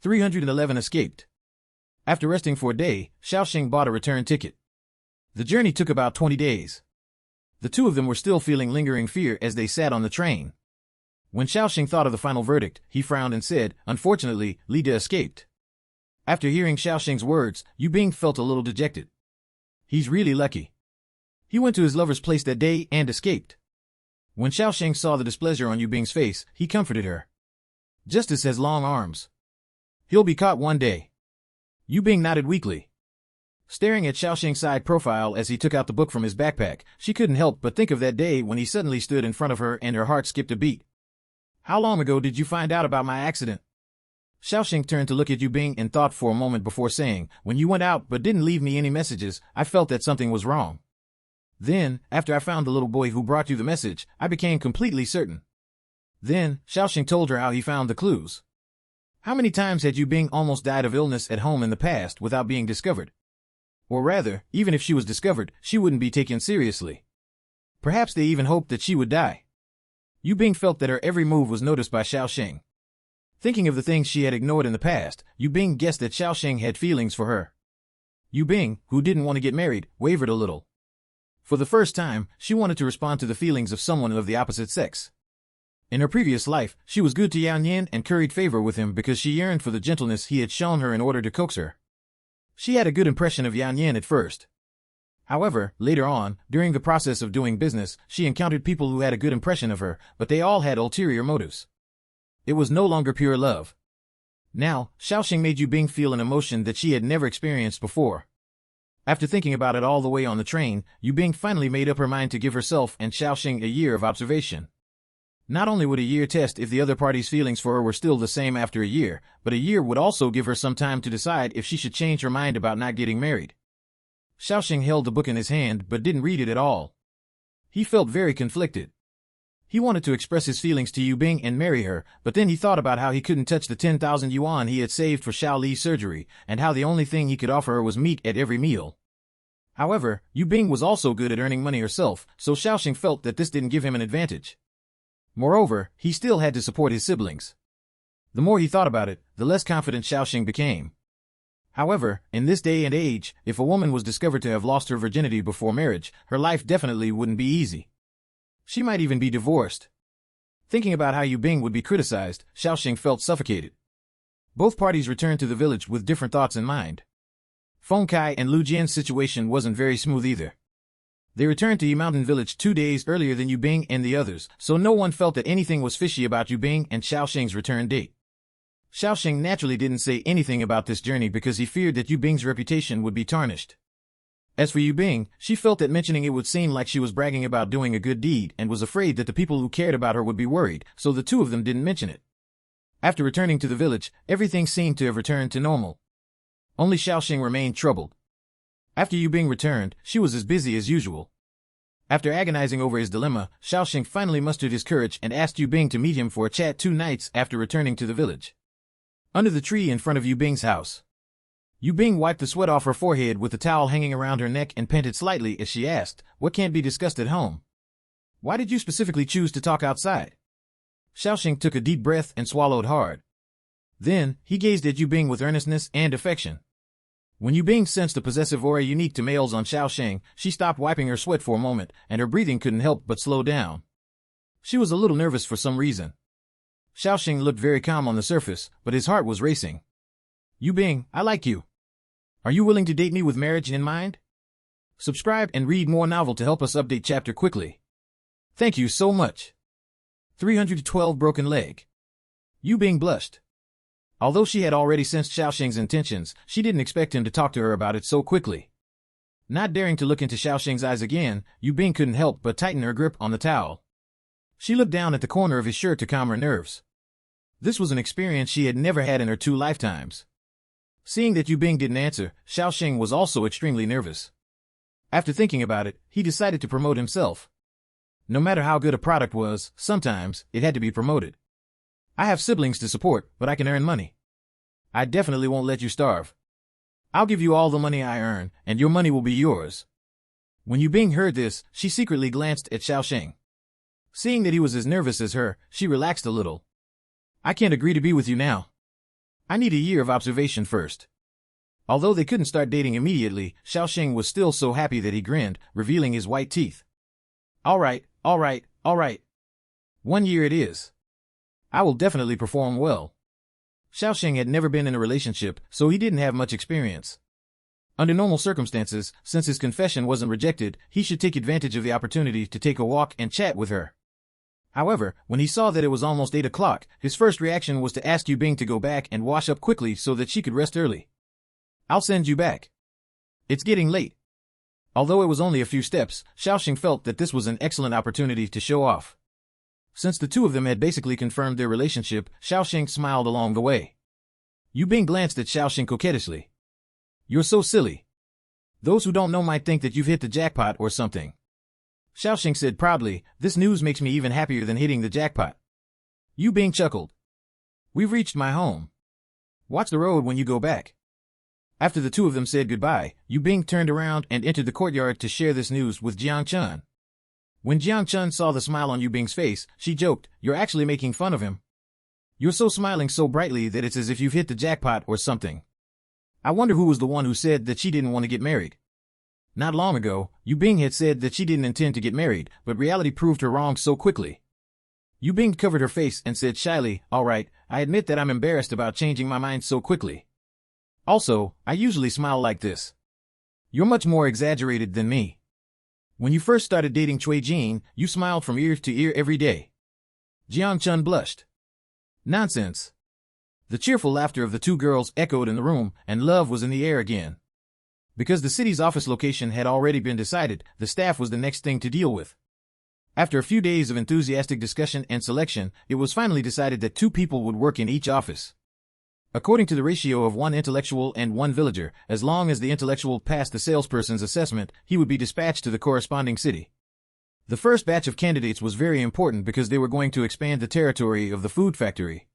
311 escaped. After resting for a day, Xiaoxing bought a return ticket. The journey took about 20 days. The two of them were still feeling lingering fear as they sat on the train. When Xiaoxing thought of the final verdict, he frowned and said, "Unfortunately, Li De escaped." After hearing Xiaoxing's words, Yu Bing felt a little dejected. He's really lucky. He went to his lover's place that day and escaped. When Xiaoxing saw the displeasure on Yu Bing's face, he comforted her. Justice has long arms. He'll be caught one day. Yu Bing nodded weakly. Staring at Xiaoxing's side profile as he took out the book from his backpack, she couldn't help but think of that day when he suddenly stood in front of her and her heart skipped a beat. "How long ago did you find out about my accident?" Xiaoxing turned to look at Yu Bing and thought for a moment before saying, "When you went out but didn't leave me any messages, I felt that something was wrong. Then, after I found the little boy who brought you the message, I became completely certain." Then, Xiaoxing told her how he found the clues. How many times had Yu Bing almost died of illness at home in the past without being discovered? Or rather, even if she was discovered, she wouldn't be taken seriously. Perhaps they even hoped that she would die. Yu Bing felt that her every move was noticed by Xiaoxing. Thinking of the things she had ignored in the past, Yu Bing guessed that Xiaoxing had feelings for her. Yu Bing, who didn't want to get married, wavered a little. For the first time, she wanted to respond to the feelings of someone of the opposite sex. In her previous life, she was good to Yan Yan and curried favor with him because she yearned for the gentleness he had shown her in order to coax her. She had a good impression of Yan Yan at first. However, later on, during the process of doing business, she encountered people who had a good impression of her, but they all had ulterior motives. It was no longer pure love. Now, Xiaoxing made Yu Bing feel an emotion that she had never experienced before. After thinking about it all the way on the train, Yu Bing finally made up her mind to give herself and Xiaoxing a year of observation. Not only would a year test if the other party's feelings for her were still the same after a year, but a year would also give her some time to decide if she should change her mind about not getting married. Xiaoxing held the book in his hand but didn't read it at all. He felt very conflicted. He wanted to express his feelings to Yu Bing and marry her, but then he thought about how he couldn't touch the 10,000 yuan he had saved for Xiao Li's surgery, and how the only thing he could offer her was meat at every meal. However, Yu Bing was also good at earning money herself, so Xiaoxing felt that this didn't give him an advantage. Moreover, he still had to support his siblings. The more he thought about it, the less confident Xiaoxing became. However, in this day and age, if a woman was discovered to have lost her virginity before marriage, her life definitely wouldn't be easy. She might even be divorced. Thinking about how Yu Bing would be criticized, Xiaoxing felt suffocated. Both parties returned to the village with different thoughts in mind. Feng Kai and Lu Jian's situation wasn't very smooth either. They returned to Yi Mountain Village 2 days earlier than Yu Bing and the others, so no one felt that anything was fishy about Yu Bing and Xiaoxing's return date. Xiaoxing naturally didn't say anything about this journey because he feared that Yu Bing's reputation would be tarnished. As for Yu Bing, she felt that mentioning it would seem like she was bragging about doing a good deed and was afraid that the people who cared about her would be worried, so the two of them didn't mention it. After returning to the village, everything seemed to have returned to normal. Only Xiaoxing remained troubled. After Yu Bing returned, she was as busy as usual. After agonizing over his dilemma, Xiaoxing finally mustered his courage and asked Yu Bing to meet him for a chat 2 nights after returning to the village. Under the tree in front of Yu Bing's house, Yu Bing wiped the sweat off her forehead with the towel hanging around her neck and panted slightly as she asked, "What can't be discussed at home? Why did you specifically choose to talk outside?" Xiaoxing took a deep breath and swallowed hard. Then, he gazed at Yu Bing with earnestness and affection. When Yu Bing sensed the possessive aura unique to males on Xiaoxing, she stopped wiping her sweat for a moment, and her breathing couldn't help but slow down. She was a little nervous for some reason. Xiaoxing looked very calm on the surface, but his heart was racing. "Yu Bing, I like you. Are you willing to date me with marriage in mind?" Subscribe and read more novel to help us update chapter quickly. Thank you so much. 312 Broken Leg. Yu Bing blushed. Although she had already sensed Xiaoxing's intentions, she didn't expect him to talk to her about it so quickly. Not daring to look into Xiaoxing's eyes again, Yu Bing couldn't help but tighten her grip on the towel. She looked down at the corner of his shirt to calm her nerves. This was an experience she had never had in her 2 lifetimes. Seeing that Yu Bing didn't answer, Xiaoxing was also extremely nervous. After thinking about it, he decided to promote himself. No matter how good a product was, sometimes it had to be promoted. "I have siblings to support, but I can earn money. I definitely won't let you starve. I'll give you all the money I earn, and your money will be yours." When Yu Bing heard this, she secretly glanced at Xiaoxing. Seeing that he was as nervous as her, she relaxed a little. "I can't agree to be with you now. I need a year of observation first. Although they couldn't start dating immediately, Xiaoxing was still so happy that he grinned, revealing his white teeth. All right, all right, all right. 1 year it is. I will definitely perform well. Xiaoxing had never been in a relationship, so he didn't have much experience. Under normal circumstances, since his confession wasn't rejected, he should take advantage of the opportunity to take a walk and chat with her. However, when he saw that it was almost 8 o'clock, his first reaction was to ask Yu Bing to go back and wash up quickly so that she could rest early. I'll send you back. It's getting late. Although it was only a few steps, Xiaoxing felt that this was an excellent opportunity to show off. Since the two of them had basically confirmed their relationship, Xiaoxing smiled along the way. Yu Bing glanced at Xiaoxing coquettishly. You're so silly. Those who don't know might think that you've hit the jackpot or something. Xiaoxing said proudly, this news makes me even happier than hitting the jackpot. Yu Bing chuckled. We've reached my home. Watch the road when you go back. After the two of them said goodbye, Yu Bing turned around and entered the courtyard to share this news with Jiang Chun. When Jiang Chun saw the smile on Yu Bing's face, she joked, you're actually making fun of him. You're so smiling so brightly that it's as if you've hit the jackpot or something. I wonder who was the one who said that she didn't want to get married. Not long ago, Yu Bing had said that she didn't intend to get married, but reality proved her wrong so quickly. Yu Bing covered her face and said shyly, all right, I admit that I'm embarrassed about changing my mind so quickly. Also, I usually smile like this. You're much more exaggerated than me. When you first started dating Cui Jin, you smiled from ear to ear every day. Jiang Chun blushed. Nonsense. The cheerful laughter of the two girls echoed in the room, and love was in the air again. Because the city's office location had already been decided, the staff was the next thing to deal with. After a few days of enthusiastic discussion and selection, it was finally decided that 2 people would work in each office. According to the ratio of 1 intellectual and 1 villager, as long as the intellectual passed the salesperson's assessment, he would be dispatched to the corresponding city. The first batch of candidates was very important because they were going to expand the territory of the food factory.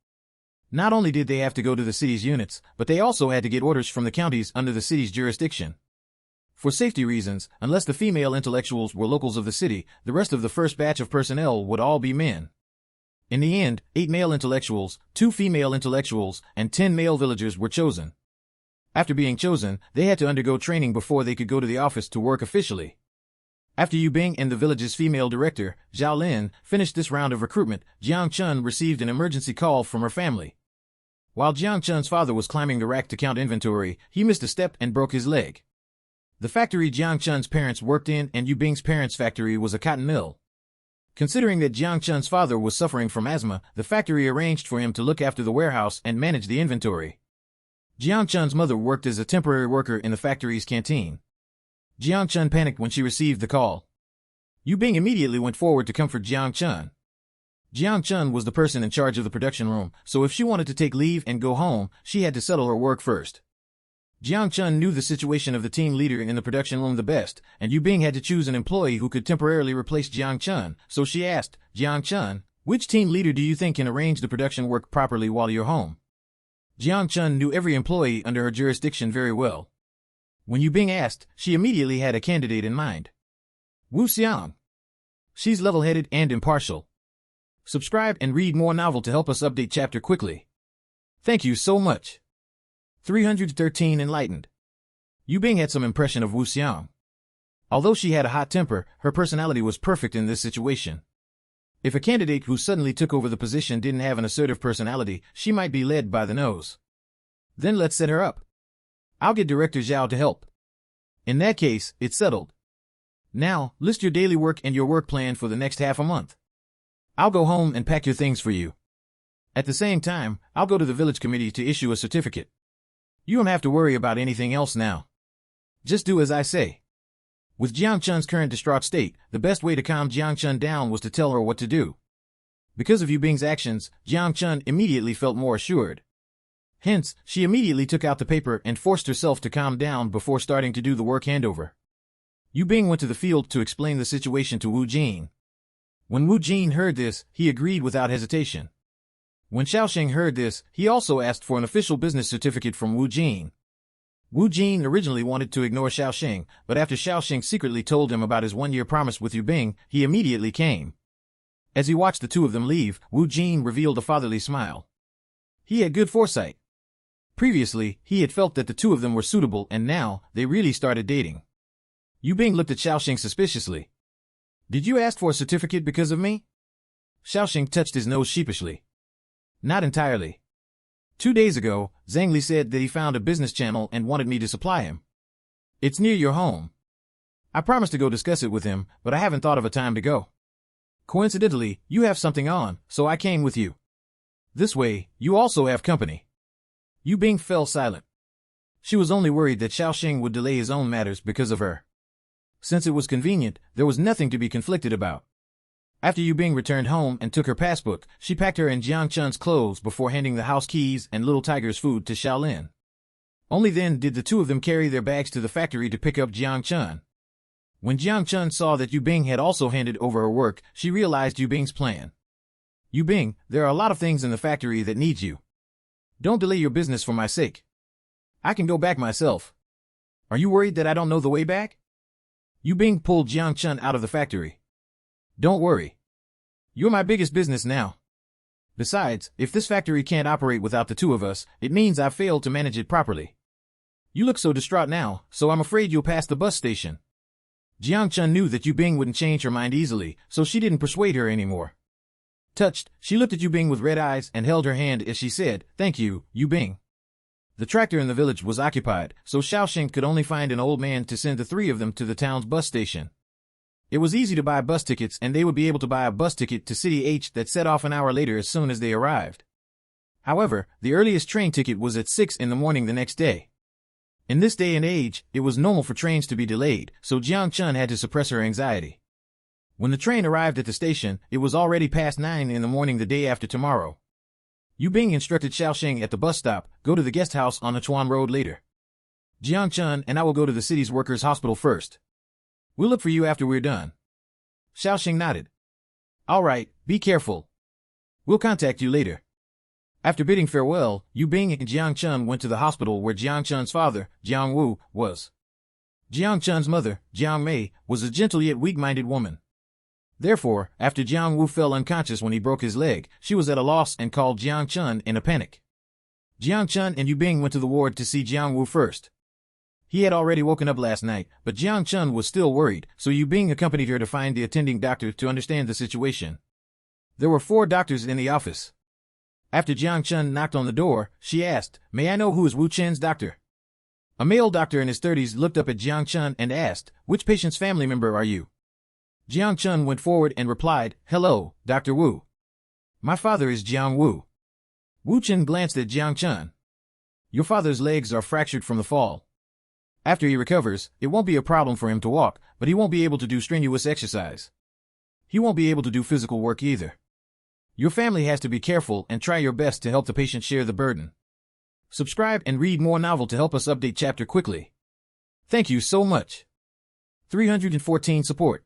Not only did they have to go to the city's units, but they also had to get orders from the counties under the city's jurisdiction. For safety reasons, unless the female intellectuals were locals of the city, the rest of the first batch of personnel would all be men. In the end, 8 male intellectuals, 2 female intellectuals, and 10 male villagers were chosen. After being chosen, they had to undergo training before they could go to the office to work officially. After Yu Bing and the village's female director, Zhao Lin, finished this round of recruitment, Jiang Chun received an emergency call from her family. While Jiang Chun's father was climbing the rack to count inventory, he missed a step and broke his leg. The factory Jiang Chun's parents worked in and Yu Bing's parents' factory was a cotton mill. Considering that Jiang Chun's father was suffering from asthma, the factory arranged for him to look after the warehouse and manage the inventory. Jiang Chun's mother worked as a temporary worker in the factory's canteen. Jiang Chun panicked when she received the call. Yu Bing immediately went forward to comfort Jiang Chun. Jiang Chun was the person in charge of the production room, so if she wanted to take leave and go home, she had to settle her work first. Jiang Chun knew the situation of the team leader in the production room the best, and Yu Bing had to choose an employee who could temporarily replace Jiang Chun, so she asked, Jiang Chun, which team leader do you think can arrange the production work properly while you're home? Jiang Chun knew every employee under her jurisdiction very well. When Yu Bing asked, she immediately had a candidate in mind. Wu Xiang. She's level-headed and impartial. Subscribe and read more novel to help us update chapter quickly. Thank you so much. 313 Enlightened. Yu Bing had some impression of Wu Xiang. Although she had a hot temper, her personality was perfect in this situation. If a candidate who suddenly took over the position didn't have an assertive personality, she might be led by the nose. Then let's set her up. I'll get Director Zhao to help. In that case, it's settled. Now, list your daily work and your work plan for the next half a month. I'll go home and pack your things for you. At the same time, I'll go to the village committee to issue a certificate. You don't have to worry about anything else now. Just do as I say. With Jiang Chun's current distraught state, the best way to calm Jiang Chun down was to tell her what to do. Because of Yu Bing's actions, Jiang Chun immediately felt more assured. Hence, she immediately took out the paper and forced herself to calm down before starting to do the work handover. Yu Bing went to the field to explain the situation to Wu Jin. When Wu Jin heard this, he agreed without hesitation. When Xiaoxing heard this, he also asked for an official business certificate from Wu Jin. Wu Jin originally wanted to ignore Xiaoxing, but after Xiaoxing secretly told him about his 1-year promise with Yu Bing, he immediately came. As he watched the two of them leave, Wu Jin revealed a fatherly smile. He had good foresight. Previously, he had felt that the two of them were suitable, and now, they really started dating. Yu Bing looked at Xiaoxing suspiciously. Did you ask for a certificate because of me? Xiaoxing touched his nose sheepishly. Not entirely. 2 days ago, Zhang Li said that he found a business channel and wanted me to supply him. It's near your home. I promised to go discuss it with him, but I haven't thought of a time to go. Coincidentally, you have something on, so I came with you. This way, you also have company. Yu Bing fell silent. She was only worried that Xiaoxing would delay his own matters because of her. Since it was convenient, there was nothing to be conflicted about. After Yu Bing returned home and took her passbook, she packed her and Jiang Chun's clothes before handing the house keys and Little Tiger's food to Xiaolin. Only then did the two of them carry their bags to the factory to pick up Jiang Chun. When Jiang Chun saw that Yu Bing had also handed over her work, she realized Yu Bing's plan. Yu Bing, there are a lot of things in the factory that need you. Don't delay your business for my sake. I can go back myself. Are you worried that I don't know the way back? Yu Bing pulled Jiang Chun out of the factory. Don't worry. You're my biggest business now. Besides, if this factory can't operate without the two of us, it means I've failed to manage it properly. You look so distraught now, so I'm afraid you'll pass the bus station. Jiang Chun knew that Yu Bing wouldn't change her mind easily, so she didn't persuade her anymore. Touched, she looked at Yu Bing with red eyes and held her hand as she said, "Thank you, Yu Bing." The tractor in the village was occupied, so Xiaoxing could only find an old man to send the three of them to the town's bus station. It was easy to buy bus tickets, and they would be able to buy a bus ticket to City H that set off an hour later as soon as they arrived. However, the earliest train ticket was at 6 in the morning the next day. In this day and age, it was normal for trains to be delayed, so Jiang Chun had to suppress her anxiety. When the train arrived at the station, it was already past 9 in the morning the day after tomorrow. Yu Bing instructed Xiaoxing at the bus stop, go to the guest house on the Chuan Road later. Jiang Chun and I will go to the city's workers' hospital first. We'll look for you after we're done. Xiaoxing nodded. All right, be careful. We'll contact you later. After bidding farewell, Yu Bing and Jiang Chun went to the hospital where Jiang Chun's father, Jiang Wu, was. Jiang Chun's mother, Jiang Mei, was a gentle yet weak-minded woman. Therefore, after Jiang Wu fell unconscious when he broke his leg, she was at a loss and called Jiang Chun in a panic. Jiang Chun and Yu Bing went to the ward to see Jiang Wu first. He had already woken up last night, but Jiang Chun was still worried, so Yu Bing accompanied her to find the attending doctor to understand the situation. There were 4 doctors in the office. After Jiang Chun knocked on the door, she asked, "May I know who is Wu Chen's doctor?" A male doctor in his 30s looked up at Jiang Chun and asked, "Which patient's family member are you?" Jiang Chun went forward and replied, "Hello, Dr. Wu. My father is Jiang Wu." Wu Chen glanced at Jiang Chun. "Your father's legs are fractured from the fall. After he recovers, it won't be a problem for him to walk, but he won't be able to do strenuous exercise. He won't be able to do physical work either. Your family has to be careful and try your best to help the patient share the burden. Subscribe and read more novel to help us update chapter quickly. Thank you so much." 314 support.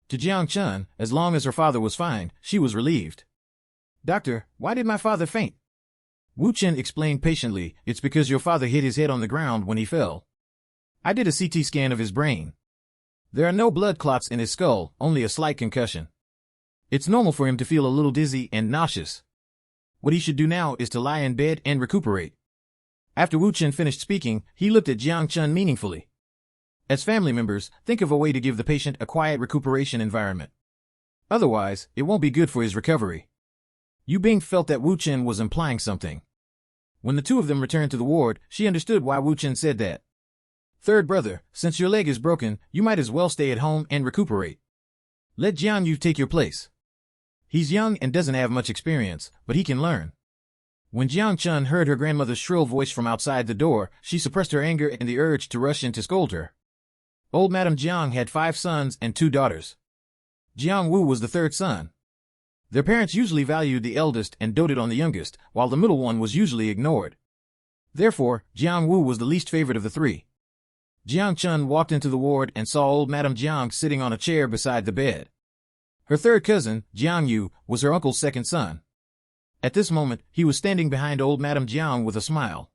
To Jiang Chun, as long as her father was fine, she was relieved. "Doctor, why did my father faint?" Wu Chen explained patiently, "It's because your father hit his head on the ground when he fell. I did a CT scan of his brain. There are no blood clots in his skull, only a slight concussion. It's normal for him to feel a little dizzy and nauseous. What he should do now is to lie in bed and recuperate." After Wu Chen finished speaking, he looked at Jiang Chun meaningfully. As family members, think of a way to give the patient a quiet recuperation environment. Otherwise, it won't be good for his recovery. Yu Bing felt that Wu Chen was implying something. When the two of them returned to the ward, she understood why Wu Chen said that. "Third brother, since your leg is broken, you might as well stay at home and recuperate. Let Jiang Yu take your place. He's young and doesn't have much experience, but he can learn." When Jiang Chun heard her grandmother's shrill voice from outside the door, she suppressed her anger and the urge to rush in to scold her. Old Madame Jiang had 5 sons and 2 daughters. Jiang Wu was the 3rd son. Their parents usually valued the eldest and doted on the youngest, while the middle one was usually ignored. Therefore, Jiang Wu was the least favorite of the 3. Jiang Chun walked into the ward and saw old Madame Jiang sitting on a chair beside the bed. Her 3rd cousin, Jiang Yu, was her uncle's 2nd son. At this moment, he was standing behind old Madame Jiang with a smile.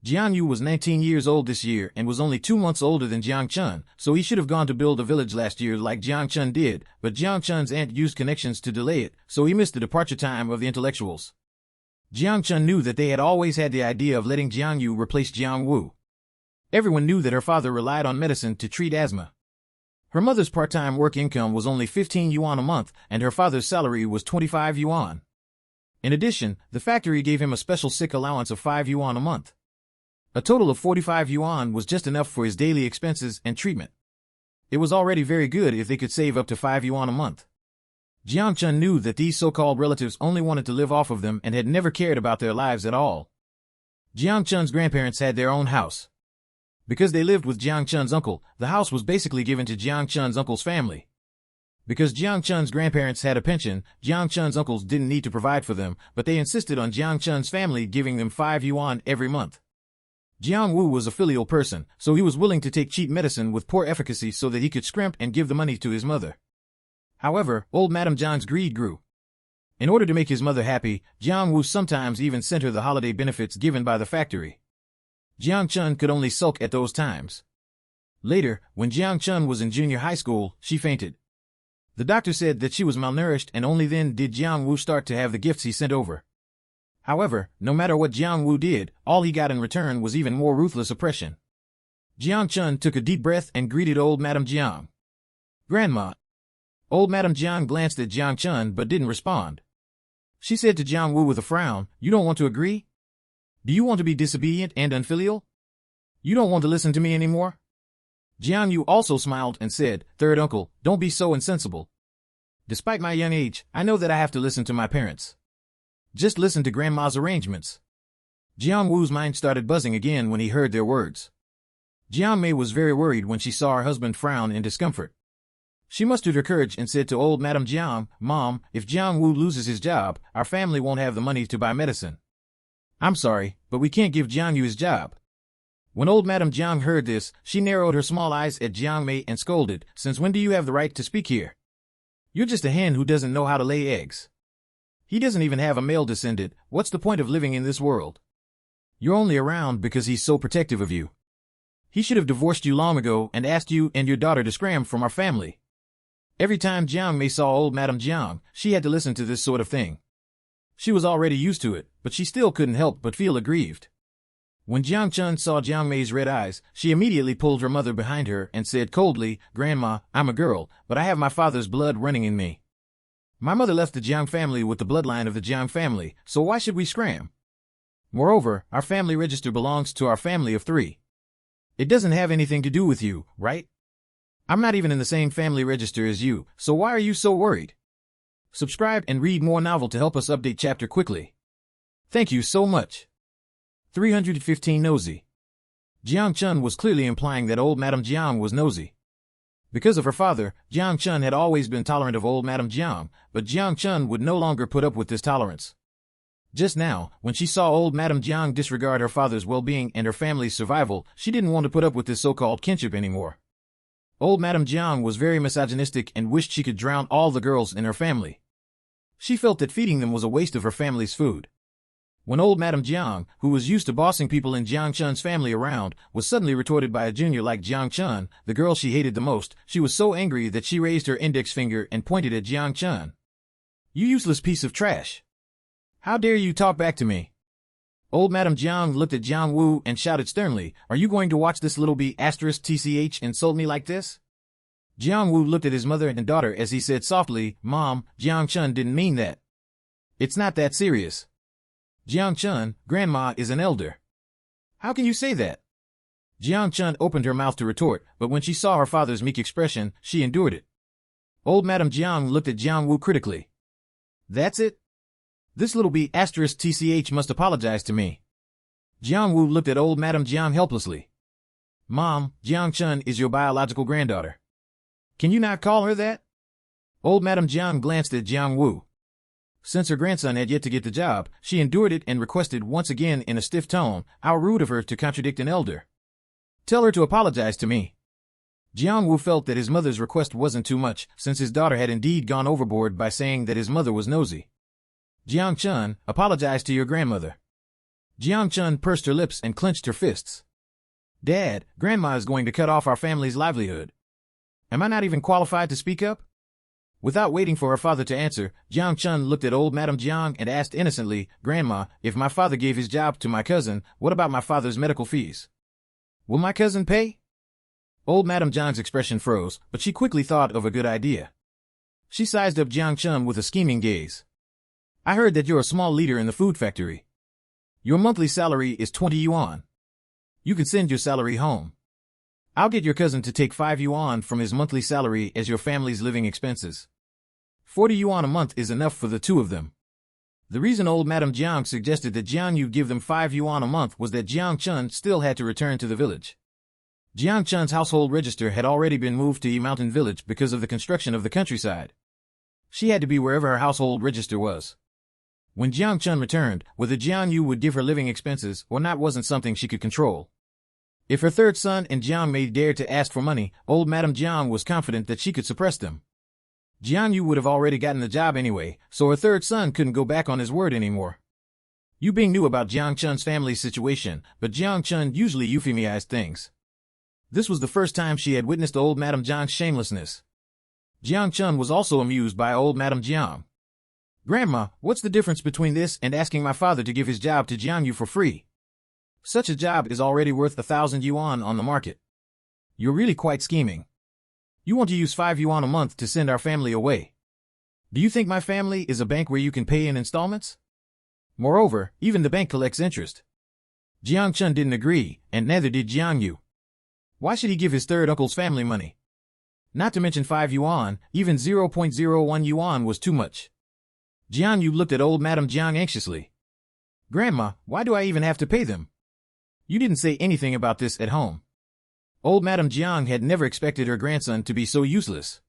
Jiang Yu was 19 years old this year and was only 2 months older than Jiang Chun, so he should have gone to build a village last year like Jiang Chun did, but Jiang Chun's aunt used connections to delay it, so he missed the departure time of the intellectuals. Jiang Chun knew that they had always had the idea of letting Jiang Yu replace Jiang Wu. Everyone knew that her father relied on medicine to treat asthma. Her mother's part-time work income was only 15 yuan a month, and her father's salary was 25 yuan. In addition, the factory gave him a special sick allowance of 5 yuan a month. A total of 45 yuan was just enough for his daily expenses and treatment. It was already very good if they could save up to 5 yuan a month. Jiang Chun knew that these so-called relatives only wanted to live off of them and had never cared about their lives at all. Jiang Chun's grandparents had their own house. Because they lived with Jiang Chun's uncle, the house was basically given to Jiang Chun's uncle's family. Because Jiang Chun's grandparents had a pension, Jiang Chun's uncles didn't need to provide for them, but they insisted on Jiang Chun's family giving them 5 yuan every month. Jiang Wu was a filial person, so he was willing to take cheap medicine with poor efficacy so that he could scrimp and give the money to his mother. However, old Madame Jiang's greed grew. In order to make his mother happy, Jiang Wu sometimes even sent her the holiday benefits given by the factory. Jiang Chun could only sulk at those times. Later, when Jiang Chun was in junior high school, she fainted. The doctor said that she was malnourished, and only then did Jiang Wu start to have the gifts he sent over. However, no matter what Jiang Wu did, all he got in return was even more ruthless oppression. Jiang Chun took a deep breath and greeted old Madame Jiang. "Grandma." Old Madame Jiang glanced at Jiang Chun but didn't respond. She said to Jiang Wu with a frown, "You don't want to agree? Do you want to be disobedient and unfilial? You don't want to listen to me anymore?" Jiang Yu also smiled and said, "Third uncle, don't be so insensible. Despite my young age, I know that I have to listen to my parents. Just listen to Grandma's arrangements." Jiang Wu's mind started buzzing again when he heard their words. Jiang Mei was very worried when she saw her husband frown in discomfort. She mustered her courage and said to old Madame Jiang, "Mom, if Jiang Wu loses his job, our family won't have the money to buy medicine. I'm sorry, but we can't give Jiang Yu his job." When old Madame Jiang heard this, she narrowed her small eyes at Jiang Mei and scolded, "Since when do you have the right to speak here? You're just a hen who doesn't know how to lay eggs. He doesn't even have a male descendant. What's the point of living in this world? You're only around because he's so protective of you. He should have divorced you long ago and asked you and your daughter to scram from our family." Every time Jiang Mei saw old Madame Jiang, she had to listen to this sort of thing. She was already used to it, but she still couldn't help but feel aggrieved. When Jiang Chun saw Jiang Mei's red eyes, she immediately pulled her mother behind her and said coldly, "Grandma, I'm a girl, but I have my father's blood running in me. My mother left the Jiang family with the bloodline of the Jiang family, so why should we scram? Moreover, our family register belongs to our family of 3. It doesn't have anything to do with you, right? I'm not even in the same family register as you, so why are you so worried?" Subscribe and read more novel to help us update chapter quickly. Thank you so much. 315 Nosy. Jiang Chun was clearly implying that old Madame Jiang was nosy. Because of her father, Jiang Chun had always been tolerant of old Madame Jiang, but Jiang Chun would no longer put up with this tolerance. Just now, when she saw old Madame Jiang disregard her father's well-being and her family's survival, she didn't want to put up with this so-called kinship anymore. Old Madame Jiang was very misogynistic and wished she could drown all the girls in her family. She felt that feeding them was a waste of her family's food. When old Madame Jiang, who was used to bossing people in Jiang Chun's family around, was suddenly retorted by a junior like Jiang Chun, the girl she hated the most, she was so angry that she raised her index finger and pointed at Jiang Chun. "You useless piece of trash. How dare you talk back to me?" Old Madame Jiang looked at Jiang Wu and shouted sternly, "Are you going to watch this little b***tch insult me like this?" Jiang Wu looked at his mother and daughter as he said softly, "Mom, Jiang Chun didn't mean that. It's not that serious. Jiang Chun, Grandma is an elder. How can you say that?" Jiang Chun opened her mouth to retort, but when she saw her father's meek expression, she endured it. Old Madame Jiang looked at Jiang Wu critically. "That's it? This little b***tch must apologize to me." Jiang Wu looked at old Madame Jiang helplessly. "Mom, Jiang Chun is your biological granddaughter. Can you not call her that?" Old Madame Jiang glanced at Jiang Wu. Since her grandson had yet to get the job, she endured it and requested once again in a stiff tone, "How rude of her to contradict an elder. Tell her to apologize to me." Jiang Wu felt that his mother's request wasn't too much, since his daughter had indeed gone overboard by saying that his mother was nosy. "Jiang Chun, apologize to your grandmother." Jiang Chun pursed her lips and clenched her fists. "Dad, Grandma is going to cut off our family's livelihood. Am I not even qualified to speak up? Without waiting for her father to answer, Jiang Chun looked at old Madame Jiang and asked innocently, "Grandma, if my father gave his job to my cousin, what about my father's medical fees? Will my cousin pay?" Old Madame Jiang's expression froze, but she quickly thought of a good idea. She sized up Jiang Chun with a scheming gaze. "I heard that you're a small leader in the food factory. Your monthly salary is 20 yuan. You can send your salary home. I'll get your cousin to take 5 yuan from his monthly salary as your family's living expenses. 40 yuan a month is enough for the two of them." The reason old Madame Jiang suggested that Jiang Yu give them 5 yuan a month was that Jiang Chun still had to return to the village. Jiang Chun's household register had already been moved to Yi Mountain Village because of the construction of the countryside. She had to be wherever her household register was. When Jiang Chun returned, whether Jiang Yu would give her living expenses or not wasn't something she could control. If her third son and Jiang Mei dared to ask for money, old Madame Jiang was confident that she could suppress them. Jiang Yu would have already gotten the job anyway, so her third son couldn't go back on his word anymore. Yu Bing knew about Jiang Chun's family situation, but Jiang Chun usually euphemized things. This was the first time she had witnessed old Madame Jiang's shamelessness. Jiang Chun was also amused by old Madame Jiang. "Grandma, what's the difference between this and asking my father to give his job to Jiang Yu for free? Such a job is already worth 1,000 yuan on the market. You're really quite scheming. You want to use 5 yuan a month to send our family away. Do you think my family is a bank where you can pay in installments? Moreover, even the bank collects interest." Jiang Chun didn't agree, and neither did Jiang Yu. Why should he give his third uncle's family money? Not to mention 5 yuan, even 0.01 yuan was too much. Jiang Yu looked at old Madame Jiang anxiously. "Grandma, why do I even have to pay them? You didn't say anything about this at home." Old Madame Jiang had never expected her grandson to be so useless.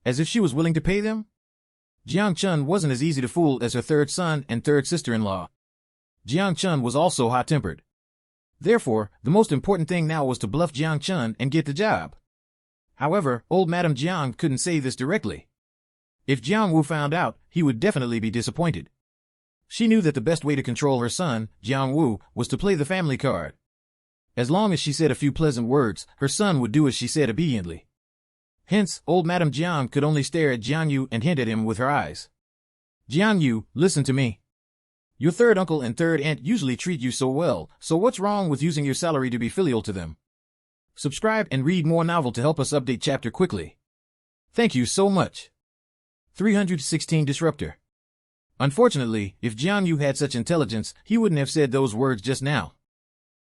As if she was willing to pay them? Jiang Chun wasn't as easy to fool as her third son and third sister-in-law. Jiang Chun was also hot-tempered. Therefore, the most important thing now was to bluff Jiang Chun and get the job. However, old Madame Jiang couldn't say this directly. If Jiang Wu found out, he would definitely be disappointed. She knew that the best way to control her son, Jiang Wu, was to play the family card. As long as she said a few pleasant words, her son would do as she said obediently. Hence, old Madame Jiang could only stare at Jiang Yu and hint at him with her eyes. "Jiang Yu, listen to me. Your third uncle and third aunt usually treat you so well, so what's wrong with using your salary to be filial to them? Subscribe and read more novel to help us update chapter quickly. Thank you so much." 316 Disruptor. Unfortunately, if Jiang Yu had such intelligence, he wouldn't have said those words just now.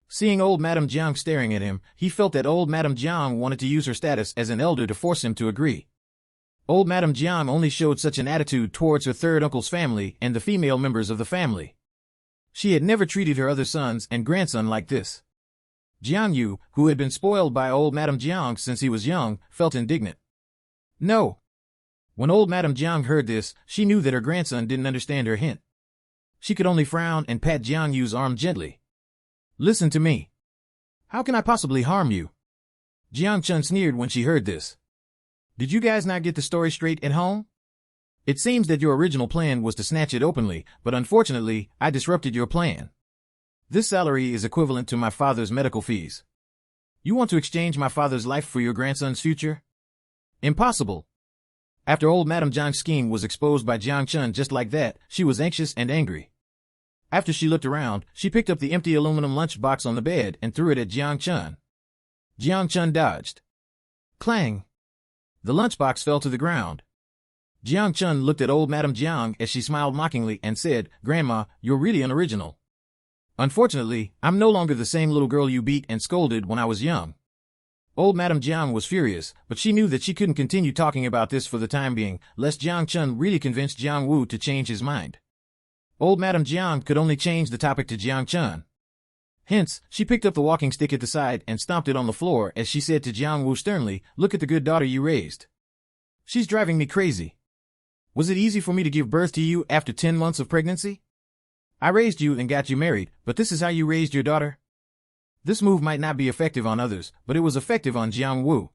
Seeing old Madame Jiang staring at him, he felt that old Madame Jiang wanted to use her status as an elder to force him to agree. Old Madame Jiang only showed such an attitude towards her third uncle's family and the female members of the family. She had never treated her other sons and grandson like this. Jiang Yu, who had been spoiled by old Madame Jiang since he was young, felt indignant. "No." When old Madame Jiang heard this, she knew that her grandson didn't understand her hint. She could only frown and pat Jiang Yu's arm gently. "Listen to me. How can I possibly harm you?" Jiang Chun sneered when she heard this. "Did you guys not get the story straight at home? It seems that your original plan was to snatch it openly, but unfortunately, I disrupted your plan. This salary is equivalent to my father's medical fees. You want to exchange my father's life for your grandson's future? Impossible." After old Madame Jiang's scheme was exposed by Jiang Chun just like that, she was anxious and angry. After she looked around, she picked up the empty aluminum lunchbox on the bed and threw it at Jiang Chun. Jiang Chun dodged. Clang! The lunchbox fell to the ground. Jiang Chun looked at old Madame Jiang as she smiled mockingly and said, "Grandma, you're really unoriginal. Unfortunately, I'm no longer the same little girl you beat and scolded when I was young." Old Madame Jiang was furious, but she knew that she couldn't continue talking about this for the time being, lest Jiang Chun really convince Jiang Wu to change his mind. Old Madame Jiang could only change the topic to Jiang Chun. Hence, she picked up the walking stick at the side and stomped it on the floor as she said to Jiang Wu sternly, "Look at the good daughter you raised. She's driving me crazy. Was it easy for me to give birth to you after 10 months of pregnancy? I raised you and got you married, but this is how you raised your daughter?" This move might not be effective on others, but it was effective on Jiang Wu.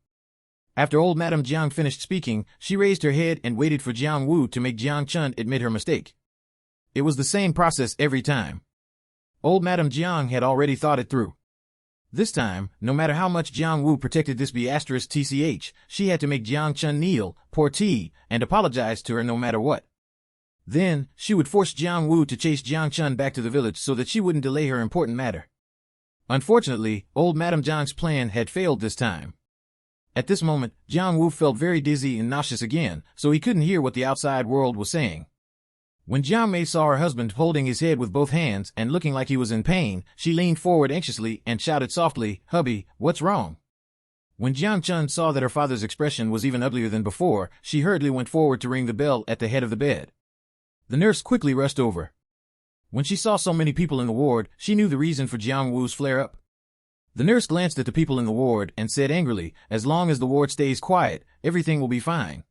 After old Madame Jiang finished speaking, she raised her head and waited for Jiang Wu to make Jiang Chun admit her mistake. It was the same process every time. Old Madame Jiang had already thought it through. This time, no matter how much Jiang Wu protected this B*TCH, she had to make Jiang Chun kneel, pour tea, and apologize to her no matter what. Then, she would force Jiang Wu to chase Jiang Chun back to the village so that she wouldn't delay her important matter. Unfortunately, old Madame Jiang's plan had failed this time. At this moment, Jiang Wu felt very dizzy and nauseous again, so he couldn't hear what the outside world was saying. When Jiang Mei saw her husband holding his head with both hands and looking like he was in pain, she leaned forward anxiously and shouted softly, "Hubby, what's wrong?" When Jiang Chun saw that her father's expression was even uglier than before, she hurriedly went forward to ring the bell at the head of the bed. The nurse quickly rushed over. When she saw so many people in the ward, she knew the reason for Jiang Wu's flare-up. The nurse glanced at the people in the ward and said angrily, "As long as the ward stays quiet, everything will be fine.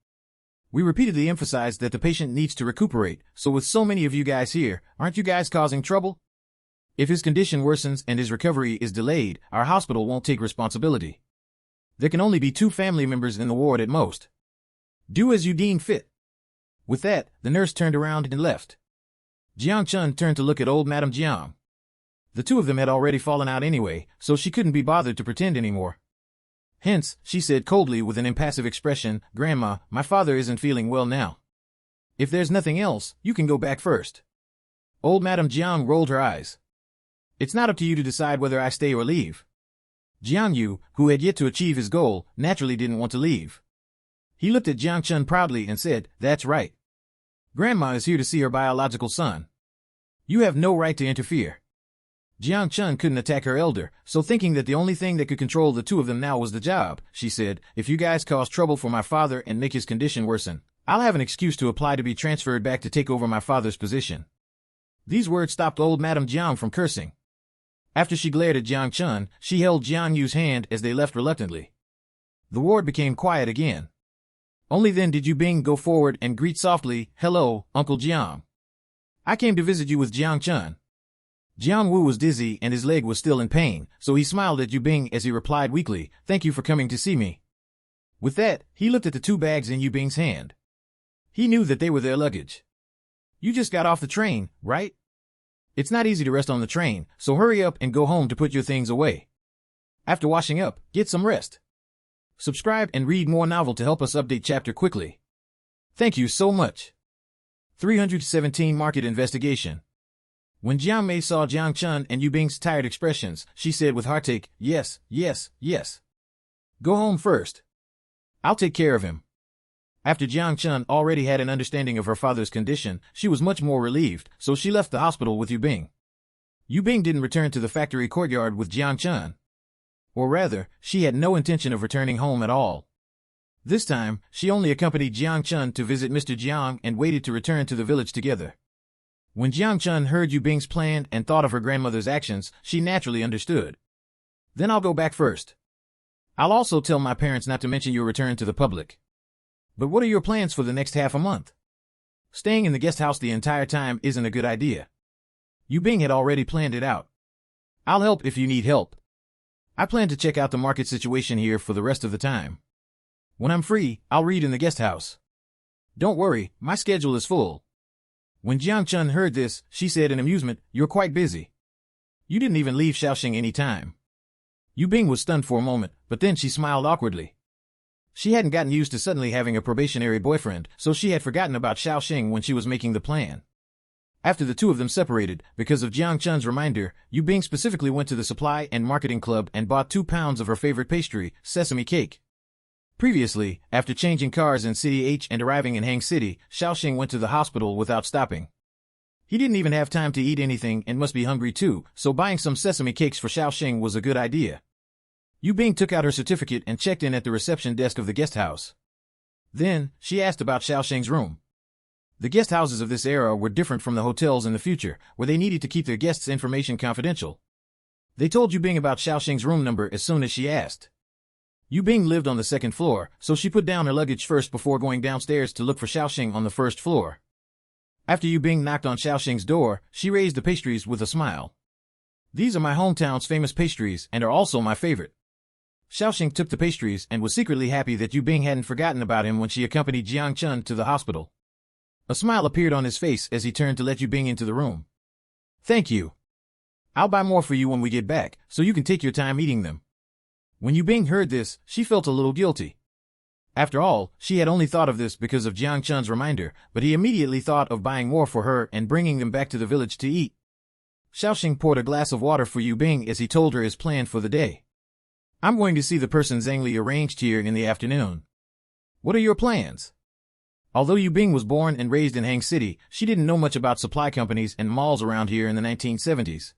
We repeatedly emphasized that the patient needs to recuperate, so with so many of you guys here, aren't you guys causing trouble? If his condition worsens and his recovery is delayed, our hospital won't take responsibility. There can only be 2 family members in the ward at most. Do as you deem fit." With that, the nurse turned around and left. Jiang Chun turned to look at old Madame Jiang. The 2 of them had already fallen out anyway, so she couldn't be bothered to pretend anymore. Hence, she said coldly with an impassive expression, "Grandma, my father isn't feeling well now. If there's nothing else, you can go back first." Old Madame Jiang rolled her eyes. "It's not up to you to decide whether I stay or leave." Jiang Yu, who had yet to achieve his goal, naturally didn't want to leave. He looked at Jiang Chun proudly and said, "That's right. Grandma is here to see her biological son. You have no right to interfere." Jiang Chun couldn't attack her elder, so thinking that the only thing that could control the 2 of them now was the job, she said, "If you guys cause trouble for my father and make his condition worsen, I'll have an excuse to apply to be transferred back to take over my father's position." These words stopped old Madame Jiang from cursing. After she glared at Jiang Chun, she held Jiang Yu's hand as they left reluctantly. The ward became quiet again. Only then did Yu Bing go forward and greet softly, "Hello, Uncle Jiang. I came to visit you with Jiang Chun." Jiang Wu was dizzy and his leg was still in pain, so he smiled at Yu Bing as he replied weakly, "Thank you for coming to see me." With that, he looked at the 2 bags in Yu Bing's hand. He knew that they were their luggage. "You just got off the train, right? It's not easy to rest on the train, so hurry up and go home to put your things away. After washing up, get some rest. Subscribe and read more novel to help us update chapter quickly. Thank you so much." 317 Market Investigation. When Jiang Mei saw Jiang Chun and Yu Bing's tired expressions, she said with heartache, "Yes, yes, yes. Go home first. I'll take care of him." After Jiang Chun already had an understanding of her father's condition, she was much more relieved, so she left the hospital with Yu Bing. Yu Bing didn't return to the factory courtyard with Jiang Chun. Or rather, she had no intention of returning home at all. This time, she only accompanied Jiang Chun to visit Mr. Jiang and waited to return to the village together. When Jiang Chun heard Yu Bing's plan and thought of her grandmother's actions, she naturally understood. "Then I'll go back first. I'll also tell my parents not to mention your return to the public. But what are your plans for the next half a month? Staying in the guest house the entire time isn't a good idea." Yu Bing had already planned it out. "I'll help if you need help. I plan to check out the market situation here for the rest of the time. When I'm free, I'll read in the guest house. Don't worry, my schedule is full." When Jiang Chun heard this, she said in amusement, "You're quite busy. You didn't even leave Shaoxing any time." Yu Bing was stunned for a moment, but then she smiled awkwardly. She hadn't gotten used to suddenly having a probationary boyfriend, so she had forgotten about Shaoxing when she was making the plan. After the 2 of them separated, because of Jiang Chun's reminder, Yu Bing specifically went to the supply and marketing club and bought 2 pounds of her favorite pastry, sesame cake. Previously, after changing cars in City H and arriving in Hang City, Shaoxing went to the hospital without stopping. He didn't even have time to eat anything and must be hungry too, so buying some sesame cakes for Shaoxing was a good idea. Yu Bing took out her certificate and checked in at the reception desk of the guest house. Then, she asked about Shaoxing's room. The guest houses of this era were different from the hotels in the future, where they needed to keep their guests' information confidential. They told Yu Bing about Shaoxing's room number as soon as she asked. Yu Bing lived on the 2nd floor, so she put down her luggage first before going downstairs to look for Shaoxing on the 1st floor. After Yu Bing knocked on Shaoxing's door, she raised the pastries with a smile. "These are my hometown's famous pastries and are also my favorite." Shaoxing took the pastries and was secretly happy that Yu Bing hadn't forgotten about him when she accompanied Jiang Chun to the hospital. A smile appeared on his face as he turned to let Yu Bing into the room. "Thank you. I'll buy more for you when we get back, so you can take your time eating them. When Yu Bing heard this, she felt a little guilty. After all, she had only thought of this because of Jiang Chun's reminder, but he immediately thought of buying more for her and bringing them back to the village to eat. Xiaoxing poured a glass of water for Yu Bing as he told her his plan for the day. I'm going to see the person Zhang Li arranged here in the afternoon. What are your plans? Although Yu Bing was born and raised in Hang City, she didn't know much about supply companies and malls around here in the 1970s.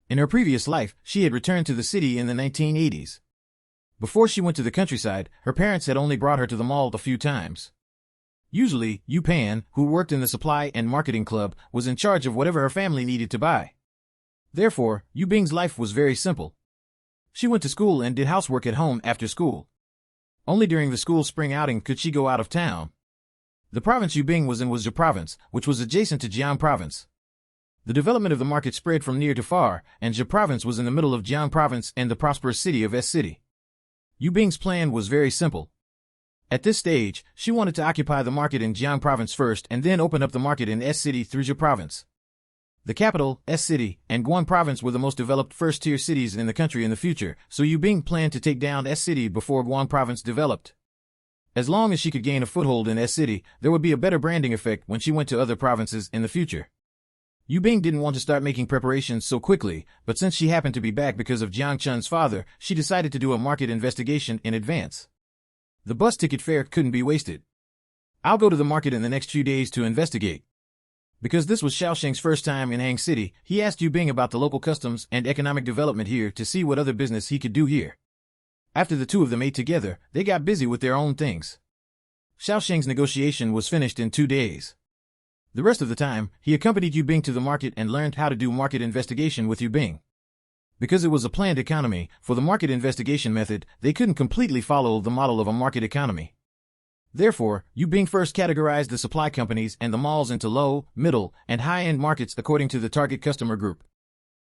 In her previous life, she had returned to the city in the 1980s. Before she went to the countryside, her parents had only brought her to the mall a few times. Usually, Yu Pan, who worked in the supply and marketing club, was in charge of whatever her family needed to buy. Therefore, Yu Bing's life was very simple. She went to school and did housework at home after school. Only during the school spring outing could she go out of town. The province Yu Bing was in was Zhe Province, which was adjacent to Jiang Province. The development of the market spread from near to far, and Zhe Province was in the middle of Jiang Province and the prosperous city of S City. Yu Bing's plan was very simple. At this stage, she wanted to occupy the market in Jiang Province first and then open up the market in S City through Zhe Province. The capital, S City, and Guan Province were the most developed first-tier cities in the country in the future, so Yu Bing planned to take down S City before Guan Province developed. As long as she could gain a foothold in S City, there would be a better branding effect when she went to other provinces in the future. Yu Bing didn't want to start making preparations so quickly, but since she happened to be back because of Jiang Chun's father, she decided to do a market investigation in advance. The bus ticket fare couldn't be wasted. I'll go to the market in the next few days to investigate. Because this was Xiaoxing's first time in Hang City, he asked Yu Bing about the local customs and economic development here to see what other business he could do here. After the two of them ate together, they got busy with their own things. Xiaoxing's negotiation was finished in 2 days. The rest of the time, he accompanied Yu Bing to the market and learned how to do market investigation with Yu Bing. Because it was a planned economy, for the market investigation method, they couldn't completely follow the model of a market economy. Therefore, Yu Bing first categorized the supply companies and the malls into low, middle, and high-end markets according to the target customer group.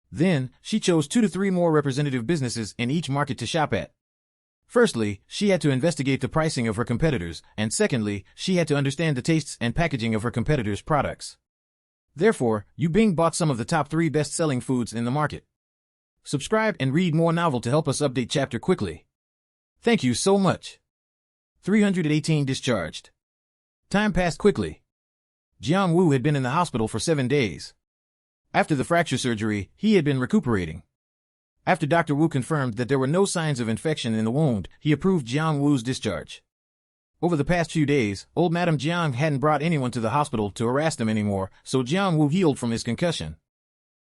Then, she chose 2 to 3 more representative businesses in each market to shop at. Firstly, she had to investigate the pricing of her competitors, and secondly, she had to understand the tastes and packaging of her competitors' products. Therefore, Yu Bing bought some of the top 3 best-selling foods in the market. Subscribe and read more novel to help us update chapter quickly. Thank you so much. 318 discharged. Time passed quickly. Jiang Wu had been in the hospital for 7 days. After the fracture surgery, he had been recuperating. After Dr. Wu confirmed that there were no signs of infection in the wound, he approved Jiang Wu's discharge. Over the past few days, old Madame Jiang hadn't brought anyone to the hospital to harass them anymore, so Jiang Wu healed from his concussion.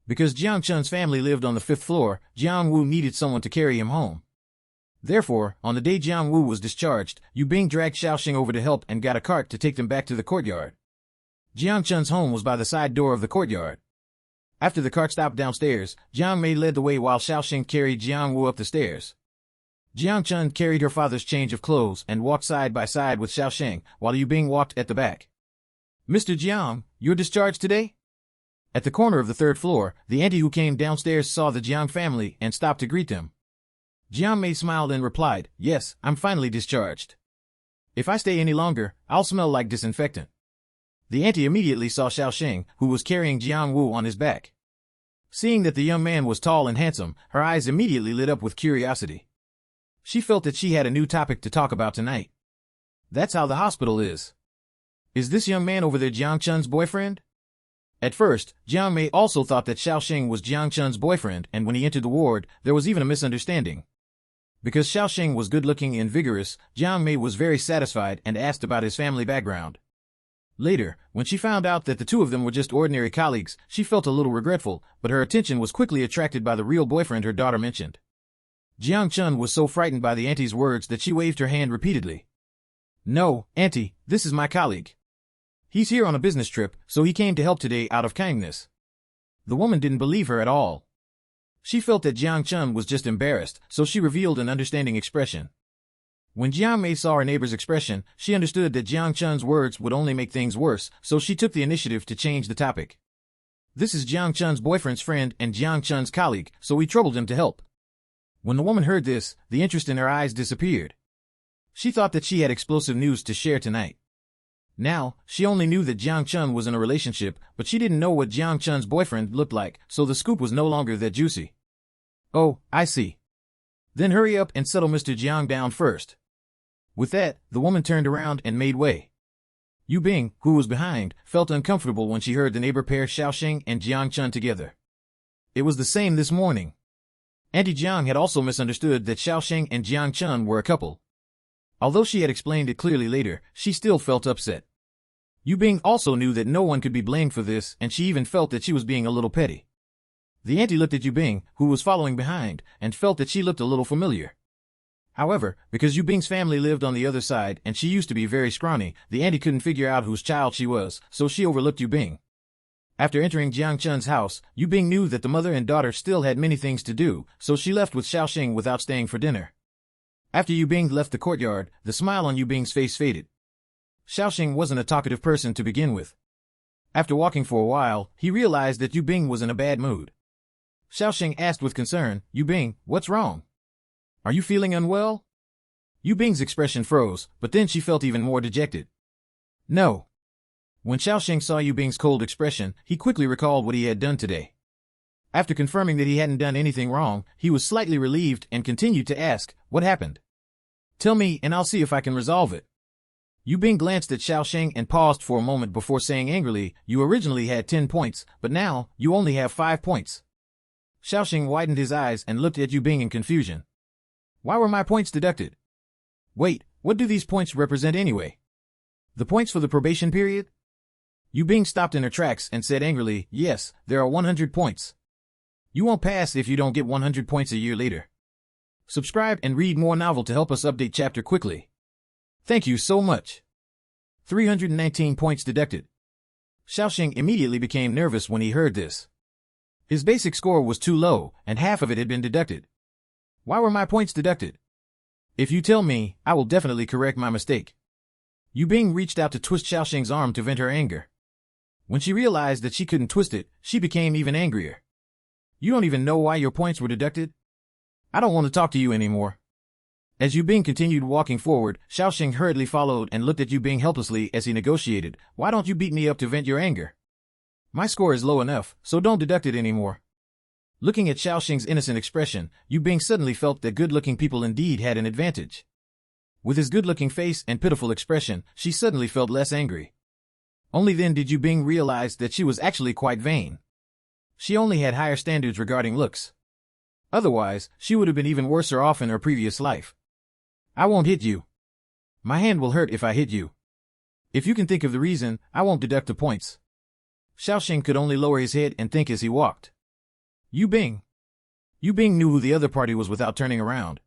Because Jiang Chun's family lived on the 5th floor, Jiang Wu needed someone to carry him home. Therefore, on the day Jiang Wu was discharged, Yu Bing dragged Xiaoxing over to help and got a cart to take them back to the courtyard. Jiang Chun's home was by the side door of the courtyard. After the cart stopped downstairs, Jiang Mei led the way while Xiaoxing carried Jiang Wu up the stairs. Jiang Chun carried her father's change of clothes and walked side by side with Xiaoxing, while Yu Bing walked at the back. Mr. Jiang, you're discharged today? At the corner of the 3rd floor, the auntie who came downstairs saw the Jiang family and stopped to greet them. Jiang Mei smiled and replied, "Yes, I'm finally discharged. If I stay any longer, I'll smell like disinfectant." The auntie immediately saw Xiaoxing, who was carrying Jiang Wu on his back. Seeing that the young man was tall and handsome, her eyes immediately lit up with curiosity. She felt that she had a new topic to talk about tonight. That's how the hospital is. Is this young man over there Jiang Chun's boyfriend? At first, Jiang Mei also thought that Xiaoxing was Jiang Chun's boyfriend, and when he entered the ward, there was even a misunderstanding. Because Xiaoxing was good-looking and vigorous, Jiang Mei was very satisfied and asked about his family background. Later, when she found out that the two of them were just ordinary colleagues, she felt a little regretful, but her attention was quickly attracted by the real boyfriend her daughter mentioned. Jiang Chun was so frightened by the auntie's words that she waved her hand repeatedly. "No, auntie, this is my colleague. He's here on a business trip, so he came to help today out of kindness." The woman didn't believe her at all. She felt that Jiang Chun was just embarrassed, so she revealed an understanding expression. When Jiang Mei saw her neighbor's expression, she understood that Jiang Chun's words would only make things worse, so she took the initiative to change the topic. "This is Jiang Chun's boyfriend's friend and Jiang Chun's colleague, so we troubled him to help." When the woman heard this, the interest in her eyes disappeared. She thought that she had explosive news to share tonight. Now, she only knew that Jiang Chun was in a relationship, but she didn't know what Jiang Chun's boyfriend looked like, so the scoop was no longer that juicy. Oh, I see. Then hurry up and settle Mr. Jiang down first. With that, the woman turned around and made way. Yu Bing, who was behind, felt uncomfortable when she heard the neighbor pair Xiaoxing and Jiang Chun together. It was the same this morning. Auntie Jiang had also misunderstood that Xiaoxing and Jiang Chun were a couple. Although she had explained it clearly later, she still felt upset. Yu Bing also knew that no one could be blamed for this, and she even felt that she was being a little petty. The auntie looked at Yu Bing, who was following behind, and felt that she looked a little familiar. However, because Yu Bing's family lived on the other side and she used to be very scrawny, the auntie couldn't figure out whose child she was, so she overlooked Yu Bing. After entering Jiang Chun's house, Yu Bing knew that the mother and daughter still had many things to do, so she left with Xiaoxing without staying for dinner. After Yu Bing left the courtyard, the smile on Yu Bing's face faded. Xiaoxing wasn't a talkative person to begin with. After walking for a while, he realized that Yu Bing was in a bad mood. Xiaoxing asked with concern, "Yu Bing, what's wrong? Are you feeling unwell?" Yu Bing's expression froze, but then she felt even more dejected. No. When Xiaoxing saw Yu Bing's cold expression, he quickly recalled what he had done today. After confirming that he hadn't done anything wrong, he was slightly relieved and continued to ask, "What happened? Tell me and I'll see if I can resolve it." Yu Bing glanced at Xiaoxing and paused for a moment before saying angrily, "You originally had 10 points, but now, you only have 5 points. Xiaoxing widened his eyes and looked at Yu Bing in confusion. "Why were my points deducted? Wait, what do these points represent anyway? The points for the probation period?" Yu Bing stopped in her tracks and said angrily, "Yes, there are 100 points. You won't pass if you don't get 100 points a year later. Subscribe and read more novel to help us update chapter quickly. Thank you so much." 319 points deducted. Xiaoxing immediately became nervous when he heard this. His basic score was too low, and half of it had been deducted. Why were my points deducted? If you tell me, I will definitely correct my mistake. Yu Bing reached out to twist Xiaoxing's arm to vent her anger. When she realized that she couldn't twist it, she became even angrier. "You don't even know why your points were deducted? I don't want to talk to you anymore." As Yu Bing continued walking forward, Xiaoxing hurriedly followed and looked at Yu Bing helplessly as he negotiated, "Why don't you beat me up to vent your anger? My score is low enough, so don't deduct it anymore." Looking at Xiaoxing's innocent expression, Yu Bing suddenly felt that good-looking people indeed had an advantage. With his good-looking face and pitiful expression, she suddenly felt less angry. Only then did Yu Bing realize that she was actually quite vain. She only had higher standards regarding looks. Otherwise, she would have been even worse off in her previous life. "I won't hit you. My hand will hurt if I hit you. If you can think of the reason, I won't deduct the points." Xiaoxing could only lower his head and think as he walked. Yu Bing. Yu Bing knew who the other party was without turning around.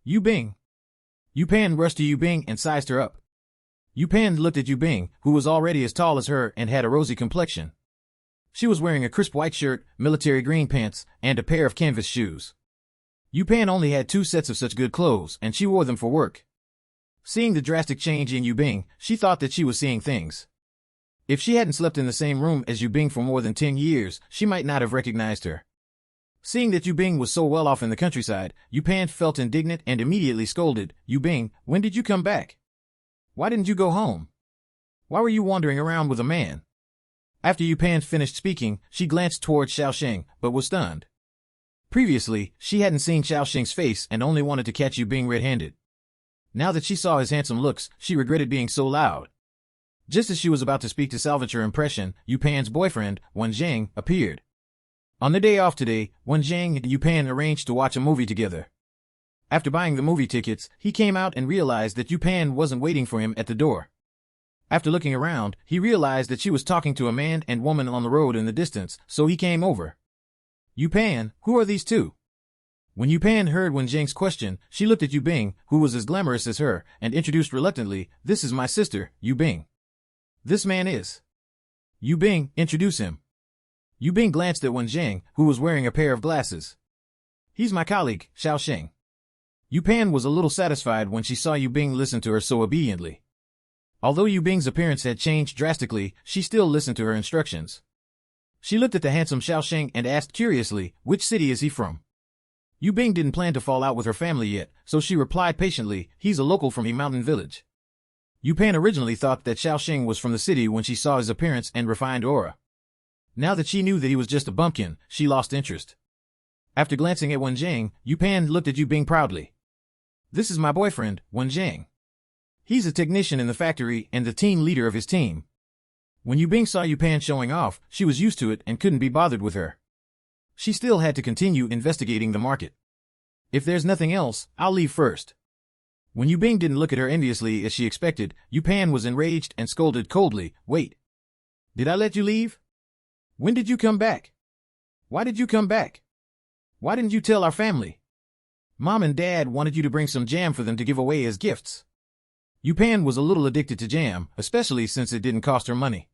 Yu Bing. Yu Pan rushed to Yu Bing and sized her up. Yu Pan looked at Yu Bing, who was already as tall as her and had a rosy complexion. She was wearing a crisp white shirt, military green pants, and a pair of canvas shoes. Yu Pan only had 2 sets of such good clothes, and she wore them for work. Seeing the drastic change in Yu Bing, she thought that she was seeing things. If she hadn't slept in the same room as Yu Bing for more than 10 years, she might not have recognized her. Seeing that Yu Bing was so well off in the countryside, Yu Pan felt indignant and immediately scolded, "Yu Bing, when did you come back? Why didn't you go home? Why were you wandering around with a man?" After Yu Pan finished speaking, she glanced toward Xiaoxing, but was stunned. Previously, she hadn't seen Xiaoxing's face and only wanted to catch Yu Bing red-handed. Now that she saw his handsome looks, she regretted being so loud. Just as she was about to speak to salvage her impression, Yu Pan's boyfriend, Wen Zhang, appeared. On their day off today, Wen Zhang and Yu Pan arranged to watch a movie together. After buying the movie tickets, he came out and realized that Yu Pan wasn't waiting for him at the door. After looking around, he realized that she was talking to a man and woman on the road in the distance, so he came over. "Yu Pan, who are these two?" When Yu Pan heard Wen Zhang's question, she looked at Yu Bing, who was as glamorous as her, and introduced reluctantly, "This is my sister, Yu Bing. This man is." "Yu Bing, introduce him." Yu Bing glanced at Wen Zhang, who was wearing a pair of glasses. "He's my colleague, Xiaoxing." Yu Pan was a little satisfied when she saw Yu Bing listen to her so obediently. Although Yu Bing's appearance had changed drastically, she still listened to her instructions. She looked at the handsome Xiaoxing and asked curiously, "Which city is he from?" Yu Bing didn't plan to fall out with her family yet, so she replied patiently, "He's a local from a mountain village." Yu Pan originally thought that Xiaoxing was from the city when she saw his appearance and refined aura. Now that she knew that he was just a bumpkin, she lost interest. After glancing at Wen Zhang, Yu Pan looked at Yu Bing proudly. "This is my boyfriend, Wen Zhang. He's a technician in the factory and the team leader of his team." When Yu Bing saw Yu Pan showing off, she was used to it and couldn't be bothered with her. She still had to continue investigating the market. "If there's nothing else, I'll leave first." When Yu Bing didn't look at her enviously as she expected, Yu Pan was enraged and scolded coldly, "Wait. Did I let you leave? When did you come back? Why did you come back? Why didn't you tell our family? Mom and Dad wanted you to bring some jam for them to give away as gifts." Yu Pan was a little addicted to jam, especially since it didn't cost her money.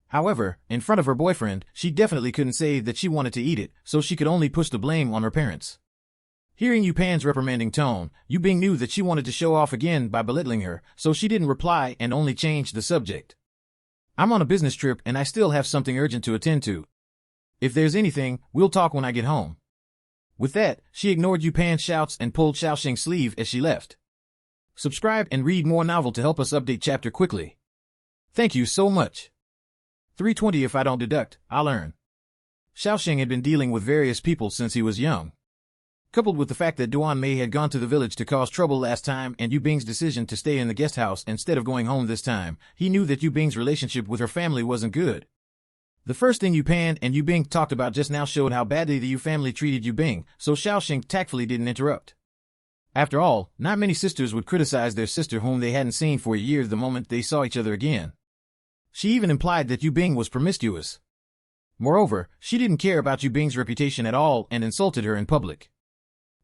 However, in front of her boyfriend, she definitely couldn't say that she wanted to eat it, so she could only push the blame on her parents. Hearing Yu Pan's reprimanding tone, Yu Bing knew that she wanted to show off again by belittling her, so she didn't reply and only changed the subject. "I'm on a business trip and I still have something urgent to attend to. If there's anything, we'll talk when I get home." With that, she ignored Yu Pan's shouts and pulled Xiaoxing's sleeve as she left. Subscribe and read more novel to help us update chapter quickly. Thank you so much. 320 if I don't deduct, I'll earn. Xiaoxing had been dealing with various people since he was young. Coupled with the fact that Duan Mei had gone to the village to cause trouble last time and Yu Bing's decision to stay in the guest house instead of going home this time, he knew that Yu Bing's relationship with her family wasn't good. The first thing Yu Pan and Yu Bing talked about just now showed how badly the Yu family treated Yu Bing, so Xiaoxing tactfully didn't interrupt. After all, not many sisters would criticize their sister whom they hadn't seen for years the moment they saw each other again. She even implied that Yu Bing was promiscuous. Moreover, she didn't care about Yu Bing's reputation at all and insulted her in public.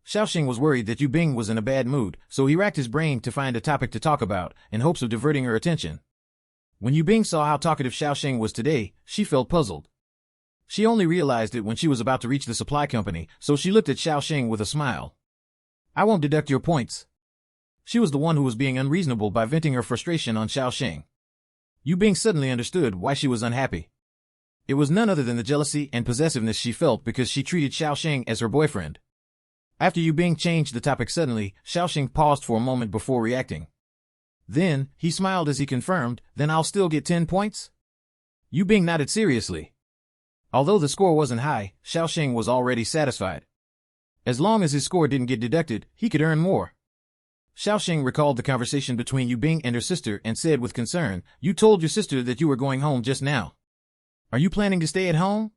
Xiaoxing was worried that Yu Bing was in a bad mood, so he racked his brain to find a topic to talk about, in hopes of diverting her attention. When Yu Bing saw how talkative Xiaoxing was today, she felt puzzled. She only realized it when she was about to reach the supply company, so she looked at Xiaoxing with a smile. "I won't deduct your points." She was the one who was being unreasonable by venting her frustration on Xiaoxing. Yu Bing suddenly understood why she was unhappy. It was none other than the jealousy and possessiveness she felt because she treated Xiaoxing as her boyfriend. After Yu Bing changed the topic suddenly, Xiaoxing paused for a moment before reacting. Then, he smiled as he confirmed, "Then I'll still get 10 points?" Yu Bing nodded seriously. Although the score wasn't high, Xiaoxing was already satisfied. As long as his score didn't get deducted, he could earn more. Xiaoxing recalled the conversation between Yu Bing and her sister and said with concern, "You told your sister that you were going home just now. Are you planning to stay at home?"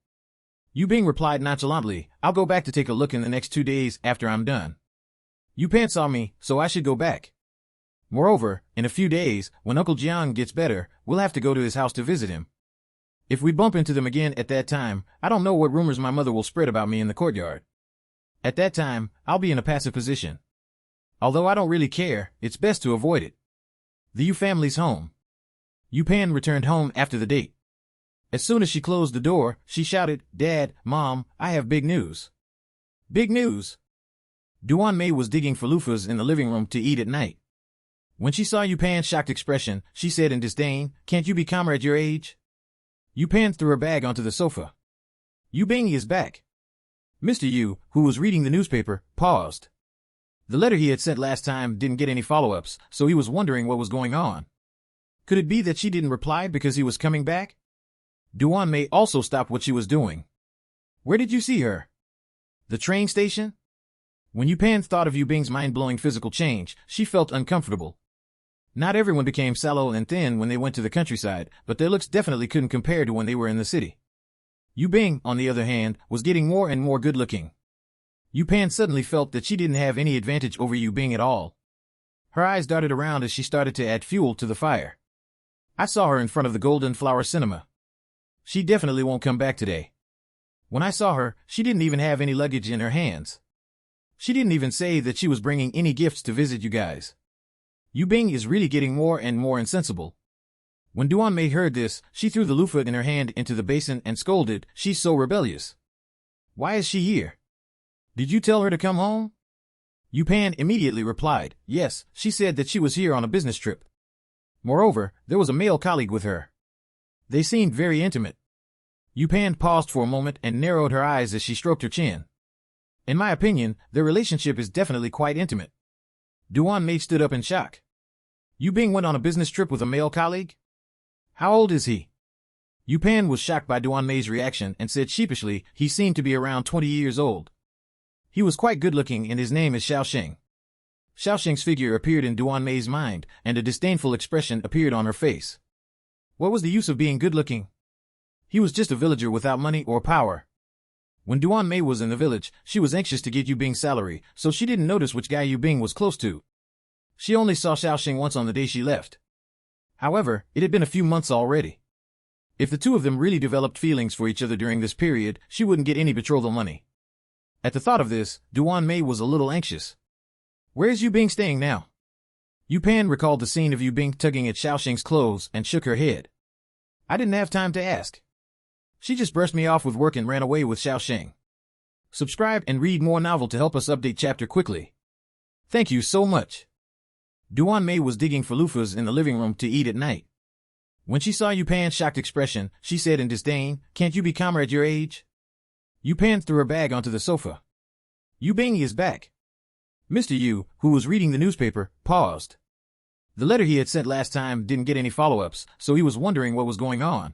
Yu Bing replied nonchalantly, "I'll go back to take a look in the next 2 days after I'm done. Yu Pan saw me, so I should go back. Moreover, in a few days, when Uncle Jiang gets better, we'll have to go to his house to visit him. If we bump into them again at that time, I don't know what rumors my mother will spread about me in the courtyard. At that time, I'll be in a passive position. Although I don't really care, it's best to avoid it." The Yu family's home. Yu Pan returned home after the date. As soon as she closed the door, she shouted, "Dad, Mom, I have big news." "Big news?" Duan Mei was digging for loofahs in the living room to eat at night. When she saw Yu Pan's shocked expression, she said in disdain, "Can't you be calmer at your age?" Yu Pan threw her bag onto the sofa. "Yu Bing is back." Mr. Yu, who was reading the newspaper, paused. The letter he had sent last time didn't get any follow-ups, so he was wondering what was going on. Could it be that she didn't reply because he was coming back? Duan Mei also stopped what she was doing. "Where did you see her?" "The train station?" When Yu Pan thought of Yu Bing's mind-blowing physical change, she felt uncomfortable. Not everyone became sallow and thin when they went to the countryside, but their looks definitely couldn't compare to when they were in the city. Yu Bing, on the other hand, was getting more and more good-looking. Yu Pan suddenly felt that she didn't have any advantage over Yu Bing at all. Her eyes darted around as she started to add fuel to the fire. "I saw her in front of the Golden Flower Cinema. She definitely won't come back today. When I saw her, she didn't even have any luggage in her hands. She didn't even say that she was bringing any gifts to visit you guys. Yu Bing is really getting more and more insensible." When Duan Mei heard this, she threw the loofah in her hand into the basin and scolded, "She's so rebellious. Why is she here? Did you tell her to come home?" Yu Pan immediately replied, "Yes, she said that she was here on a business trip. Moreover, there was a male colleague with her. They seemed very intimate." Yu Pan paused for a moment and narrowed her eyes as she stroked her chin. "In my opinion, their relationship is definitely quite intimate." Duan Mei stood up in shock. Yu Bing went on a business trip with a male colleague? How old is he? Yu Pan was shocked by Duan Mei's reaction and said sheepishly he seemed to be around 20 years old. He was quite good-looking and his name is Xiaoxing. Xiaoxing's figure appeared in Duan Mei's mind and a disdainful expression appeared on her face. What was the use of being good-looking? He was just a villager without money or power. When Duan Mei was in the village, she was anxious to get Yu Bing's salary, so she didn't notice which guy Yu Bing was close to. She only saw Xiaoxing once on the day she left. However, it had been a few months already. If the two of them really developed feelings for each other during this period, she wouldn't get any betrothal money. At the thought of this, Duan Mei was a little anxious. Where is Yu Bing staying now? Yu Pan recalled the scene of Yu Bing tugging at Xiaoxing's clothes and shook her head. I didn't have time to ask. She just brushed me off with work and ran away with Xiaoxing. Subscribe and read more novel to help us update chapter quickly. Thank you so much. Duan Mei was digging for loofahs in the living room to eat at night. When she saw Yu Pan's shocked expression, she said in disdain, "Can't you be calmer at your age?" Yu Pan threw her bag onto the sofa. Yu Bing is back. Mr. Yu, who was reading the newspaper, paused. The letter he had sent last time didn't get any follow-ups, so he was wondering what was going on.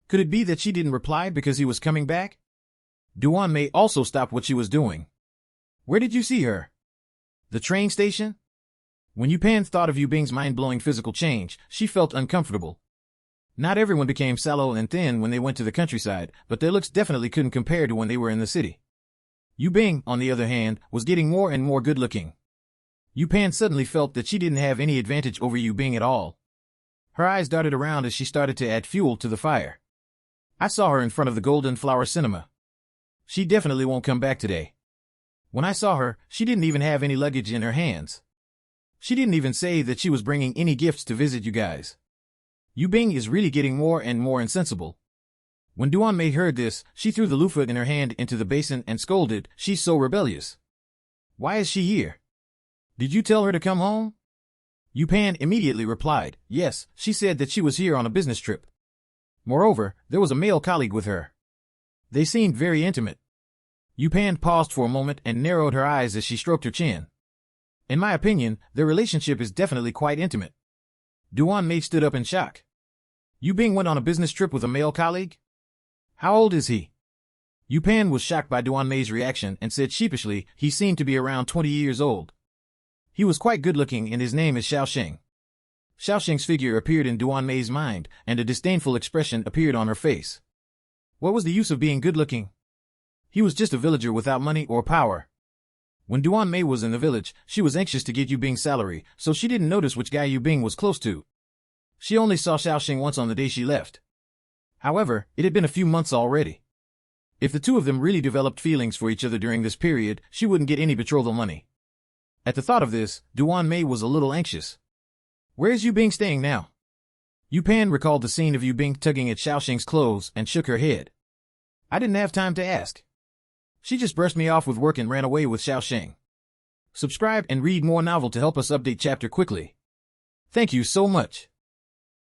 Could it be that she didn't reply because he was coming back? Duan Mei also stopped what she was doing. Where did you see her? The train station? When Yu Pan thought of Yu Bing's mind-blowing physical change, she felt uncomfortable. Not everyone became sallow and thin when they went to the countryside, but their looks definitely couldn't compare to when they were in the city. Yu Bing, on the other hand, was getting more and more good-looking. Yu Pan suddenly felt that she didn't have any advantage over Yu Bing at all. Her eyes darted around as she started to add fuel to the fire. I saw her in front of the Golden Flower Cinema. She definitely won't come back today. When I saw her, she didn't even have any luggage in her hands. She didn't even say that she was bringing any gifts to visit you guys. Yu Bing is really getting more and more insensible. When Duan Mei heard this, she threw the loofah in her hand into the basin and scolded, "She's so rebellious. Why is she here? Did you tell her to come home?" Yu Pan immediately replied, "Yes, she said that she was here on a business trip. Moreover, there was a male colleague with her. They seemed very intimate." Yu Pan paused for a moment and narrowed her eyes as she stroked her chin. In my opinion, their relationship is definitely quite intimate. Duan Mei stood up in shock. Yu Bing went on a business trip with a male colleague? How old is he? Yu Pan was shocked by Duan Mei's reaction and said sheepishly he seemed to be around 20 years old. He was quite good-looking and his name is Xiaoxing. Xiaoxing's figure appeared in Duan Mei's mind and a disdainful expression appeared on her face. What was the use of being good-looking? He was just a villager without money or power. When Duan Mei was in the village, she was anxious to get Yu Bing's salary, so she didn't notice which guy Yu Bing was close to. She only saw Xiaoxing once on the day she left. However, it had been a few months already. If the two of them really developed feelings for each other during this period, she wouldn't get any betrothal money. At the thought of this, Duan Mei was a little anxious. Where is Yu Bing staying now? Yu Pan recalled the scene of Yu Bing tugging at Xiaoxing's clothes and shook her head. I didn't have time to ask. She just brushed me off with work and ran away with Xiaoxing. Subscribe and read more novel to help us update chapter quickly. Thank you so much.